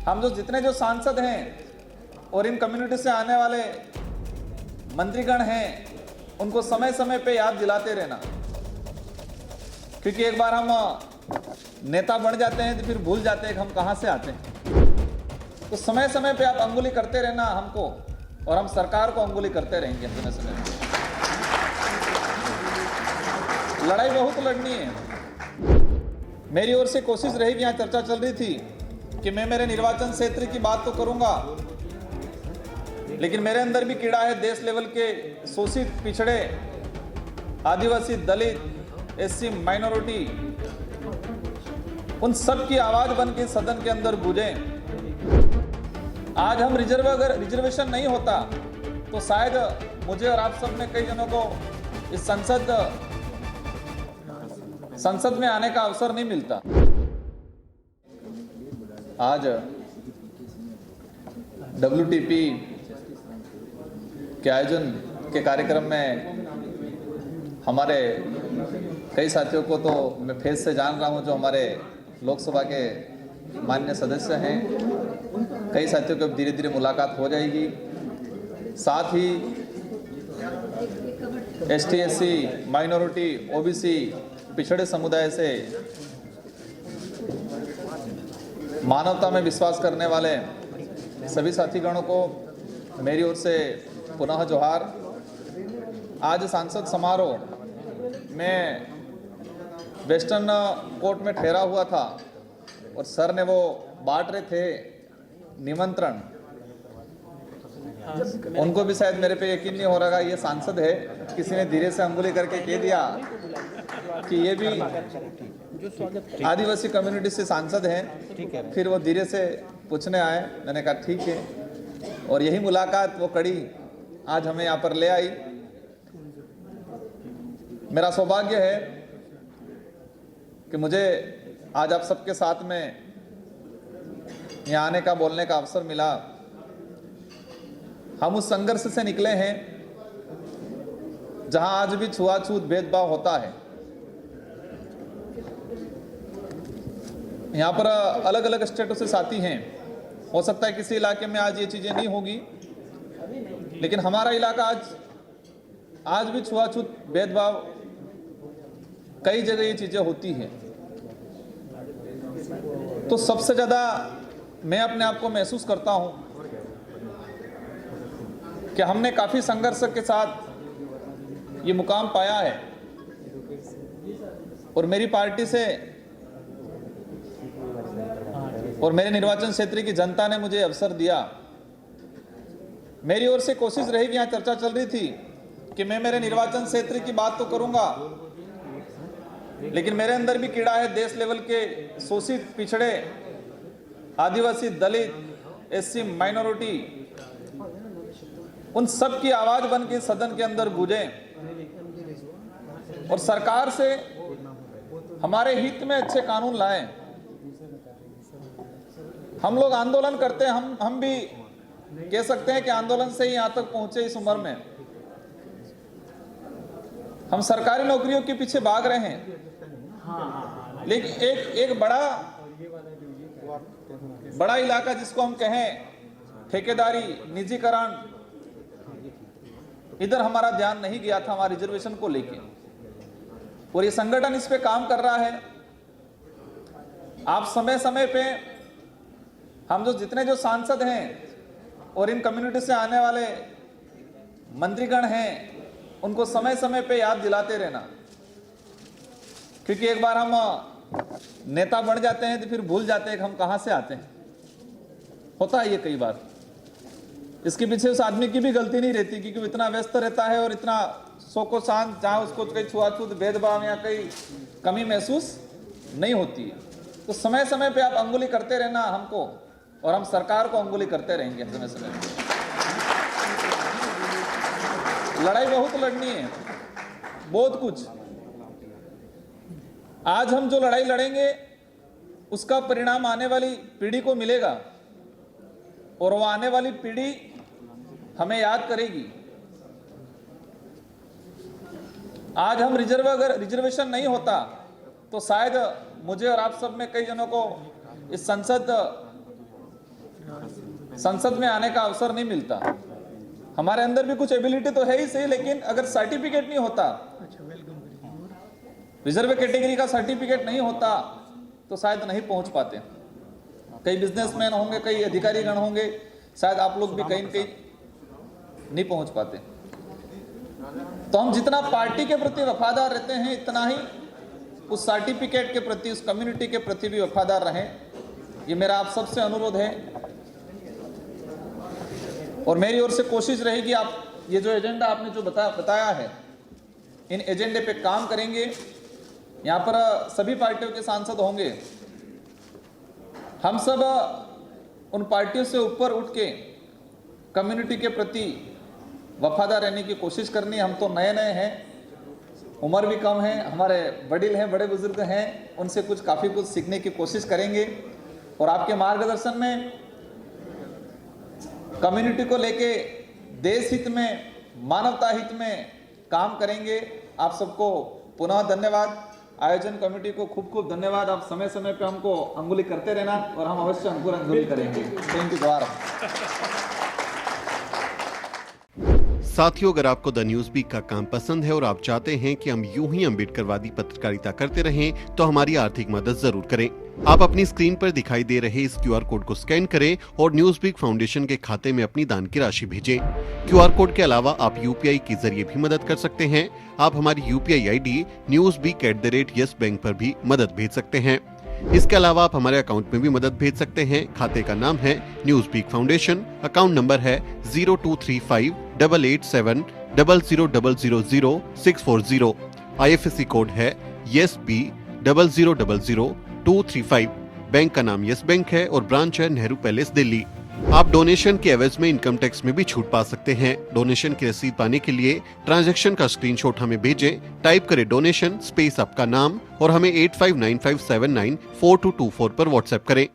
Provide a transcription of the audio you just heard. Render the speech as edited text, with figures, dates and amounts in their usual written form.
हम जितने जो सांसद हैं और इन कम्युनिटी से आने वाले मंत्रीगण हैं उनको समय समय पे याद दिलाते रहना, क्योंकि एक बार हम नेता बन जाते हैं तो फिर भूल जाते हैं कि हम कहां से आते हैं। तो समय समय पे आप अंगुली करते रहना हमको, और हम सरकार को अंगुली करते रहेंगे समय समय पे। लड़ाई बहुत लड़नी है। मेरी ओर से कोशिश रहेगी, यहाँ चर्चा चल रही थी कि मैं मेरे निर्वाचन क्षेत्र की बात तो करूंगा, लेकिन मेरे अंदर भी कीड़ा है देश लेवल के शोषित, पिछड़े, आदिवासी, दलित, एससी, माइनॉरिटी, उन सब की आवाज बन के सदन के अंदर गूंजे। आज हम अगर रिजर्वेशन नहीं होता तो शायद मुझे और आप सब में कई जनों को इस संसद में आने का अवसर नहीं मिलता। आज WTP के आयोजन के कार्यक्रम में हमारे कई साथियों को तो मैं फेस से जान रहा हूं, जो हमारे लोकसभा के माननीय सदस्य हैं। कई साथियों को धीरे धीरे मुलाकात हो जाएगी। साथ ही ST SC, माइनॉरिटी, OBC, पिछड़े समुदाय से मानवता में विश्वास करने वाले सभी साथीगणों को मेरी ओर से पुनः जोहार। आज सांसद समारोह में वेस्टर्न कोर्ट में ठहरा हुआ था और सर ने वो बांट रहे थे निमंत्रण। उनको भी शायद मेरे पे यकीन नहीं हो रहा ये सांसद है। किसी ने धीरे से अंगुली करके कह दिया कि ये भी आदिवासी कम्युनिटी से सांसद हैं। फिर वो धीरे से पूछने आए, मैंने कहा ठीक है। और यही मुलाकात, वो कड़ी आज हमें यहाँ पर ले आई। मेरा सौभाग्य है कि मुझे आज आप सबके साथ में यहाँ आने का, बोलने का अवसर मिला। हम उस संघर्ष से निकले हैं जहां आज भी छुआछूत, भेदभाव होता है। यहाँ पर अलग अलग स्टेटों से साथी हैं। हो सकता है किसी इलाके में आज ये चीजें नहीं होगी, लेकिन हमारा इलाका आज भी छुआछूत, भेदभाव, कई जगह ये चीजें होती हैं। तो सबसे ज्यादा मैं अपने आप को महसूस करता हूं कि हमने काफी संघर्ष के साथ ये मुकाम पाया है, और मेरी पार्टी से और मेरे निर्वाचन क्षेत्र की जनता ने मुझे अवसर दिया। मेरी ओर से कोशिश रहेगी, यहाँ चर्चा चल रही थी कि मैं मेरे निर्वाचन क्षेत्र की बात तो करूंगा, लेकिन मेरे अंदर भी कीड़ा है देश लेवल के शोषित, पिछड़े, आदिवासी, दलित, SC, माइनॉरिटी, उन सब की आवाज बन के सदन के अंदर गूंजे और सरकार से हमारे हित में अच्छे कानून लाएं। हम लोग आंदोलन करते हैं, हम भी कह सकते हैं कि आंदोलन से ही यहां तक पहुंचे। इस उम्र में हम सरकारी नौकरियों के पीछे भाग रहे हैं, लेकिन एक बड़ा इलाका जिसको हम कहें ठेकेदारी, निजीकरण, इधर हमारा ध्यान नहीं गया था हमारे रिजर्वेशन को लेके, और ये संगठन इस पे काम कर रहा है। आप समय समय पे हम जितने जो सांसद हैं और इन कम्युनिटी से आने वाले मंत्रीगण हैं उनको समय समय पे याद दिलाते रहना, क्योंकि एक बार हम नेता बन जाते हैं तो फिर भूल जाते हैं कि हम कहां से आते हैं। होता है ये कई बार। इसके पीछे उस आदमी की भी गलती नहीं रहती, क्योंकि वो इतना व्यस्त रहता है और इतना सो को शांत, जहां उसको कहीं छुआछूत, भेदभाव या कहीं कमी महसूस नहीं होती है। तो समय समय पे आप अंगुली करते रहना हमको, और हम सरकार को अंगुली करते रहेंगे समय समय। लड़ाई बहुत लड़नी है, बहुत कुछ। आज हम जो लड़ाई लड़ेंगे उसका परिणाम आने वाली पीढ़ी को मिलेगा, और वो आने वाली पीढ़ी हमें याद करेगी। आज हम अगर रिजर्वेशन नहीं होता तो शायद मुझे और आप सब में कई जनों को इस संसद में आने का अवसर नहीं मिलता। हमारे अंदर भी कुछ एबिलिटी तो है ही सही, लेकिन अगर सर्टिफिकेट नहीं होता, रिजर्व कैटेगरी का सर्टिफिकेट नहीं होता तो शायद नहीं पहुंच पाते। कई बिजनेसमैन होंगे, कई अधिकारीगण होंगे, शायद आप लोग भी कहीं न कहीं नहीं पहुंच पाते। तो हम जितना पार्टी के प्रति वफादार रहते हैं, इतना ही उस सर्टिफिकेट के प्रति, उस कम्युनिटी के प्रति भी वफादार रहें। ये मेरा आप सबसे अनुरोध है और मेरी ओर से कोशिश रहेगी, आप ये जो एजेंडा आपने जो बताया है, इन एजेंडे पे काम करेंगे। यहाँ पर सभी पार्टियों के सांसद होंगे। हम सब उन पार्टियों से ऊपर उठ के कम्युनिटी के प्रति वफादार रहने की कोशिश करनी। हम तो नए नए हैं, उम्र भी कम है, हमारे वडील हैं, बड़े बुजुर्ग हैं, उनसे काफ़ी कुछ सीखने की कोशिश करेंगे और आपके मार्गदर्शन में कम्युनिटी को लेके देश हित में, मानवता हित में काम करेंगे। आप सबको पुनः धन्यवाद। आयोजन कमेटी को खूब खूब धन्यवाद। आप समय समय पे हमको अंगुली करते रहना और हम अवश्य अंकुर अंगुली करेंगे। Thank you. साथियों, अगर आपको द न्यूज वीक का काम पसंद है और आप चाहते हैं कि हम यूं ही अम्बेडकरवादी पत्रकारिता करते रहें, तो हमारी आर्थिक मदद जरूर करें। आप अपनी स्क्रीन पर दिखाई दे रहे इस QR कोड को स्कैन करें और न्यूज वीक फाउंडेशन के खाते में अपनी दान की राशि भेजें। QR कोड के अलावा आप UPI के जरिए भी मदद कर सकते हैं। आप हमारी UPI ID newsweek@yes bank पर भी मदद भेज सकते हैं। इसके अलावा आप हमारे अकाउंट में भी मदद भेज सकते हैं। खाते का नाम है Newsweek Foundation, account number है 02358800000640। IFSC कोड है YESB000235। बैंक का नाम यस बैंक है और ब्रांच है नेहरू पैलेस, दिल्ली। आप डोनेशन के एवज में इनकम टैक्स में भी छूट पा सकते हैं। डोनेशन की रसीद पाने के लिए ट्रांजैक्शन का स्क्रीनशॉट हमें भेजें। टाइप करें डोनेशन स्पेस आपका नाम और हमें 8595794224 पर व्हाट्सएप करें।